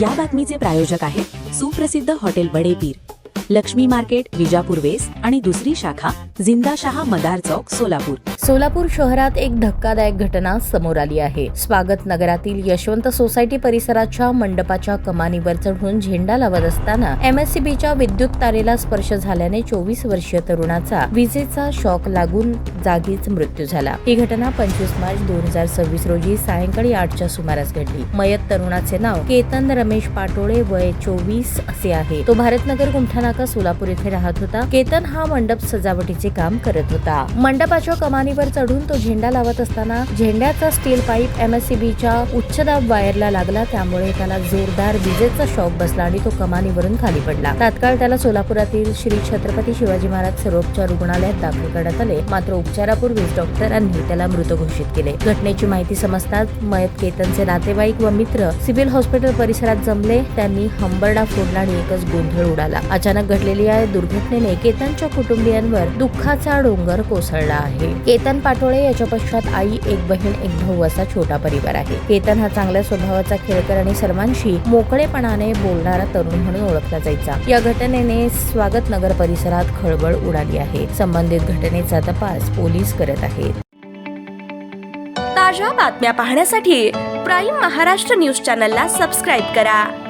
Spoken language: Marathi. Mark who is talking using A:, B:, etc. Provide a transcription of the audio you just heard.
A: या बातमीचे प्रायोजक आहेत सुप्रसिद्ध hotel Badepir, Lakshmi market, Vijapur west आणि दुसरी शाखा जिंदाशहा मदार चौक, सोलापूर.
B: सोलापूर शहरात एक धक्कादायक घटना समोर आली आहे. स्वागत नगरातील यशवंत सोसायटी परिसराच्या मंडपाच्या कमानीवर चढून झेंडा लावत असताना MSCBच्या विद्युत तारेला स्पर्श झाल्याने 24 वर्षीय तरुणाचा विजेचा शॉक लागून जागीच मृत्यू झाला. ही घटना 25 मार्च 2026 रोजी सायंकाळी 8च्या सुमारास घडली. मयत तरुणाचे नाव केतन रमेश पाटोळे, वय 24 असे आहे. तो भारतनगर गुंठानाका सोलापूर येथे राहत होता. केतन हा मंडप सजावटीचे काम करत होता. मंडपाच्या कमानीवर चढून तो झेंडा लावत असताना झेंड्याचा स्टील पाईप MSCBच्या उच्चदाब वायरला लागला. त्यामुळे त्याला जोरदार विजेचा शॉक बसला आणि तो कमानीवरून खाली पडला. तात्काळ त्याला सोलापुरातील श्री छत्रपती शिवाजी महाराज सर्वोपचार रुग्णालयात दाखल करण्यात आले. मात्र उपचारापूर्वीच डॉक्टरांनी त्याला मृत घोषित केले. घटनेची माहिती समजताच मयत केतनचे नातेवाईक व मित्र सिव्हिल हॉस्पिटल परिसरात जमले. त्यांनी हंबरडा फोडला आणि एकच गोंधळ उडाला. अचानक घडलेल्या या दुर्घटनेने केतनच्या कुटुंबियांवर दुःखाचा डोंगर कोसळला आहे. केतन पाटोळे याच्या पश्चात आई, एक बहीण, एक भाऊ असा छोटा परिवार आहे. केतन हा चांगल्या स्वभावाचा, खेळकर आणि सर्वांशी मोकळेपणाने बोलणारा तरुण म्हणून ओळखला जायचा. या घटनेने स्वागत नगर परिसरात खळबळ उडाली आहे. संबंधित घटनेचा तपास पोलीस करत आहेत.
C: ताज्या बातम्या पाहण्यासाठी प्राईम महाराष्ट्र न्यूज चॅनलला सबस्क्राईब करा.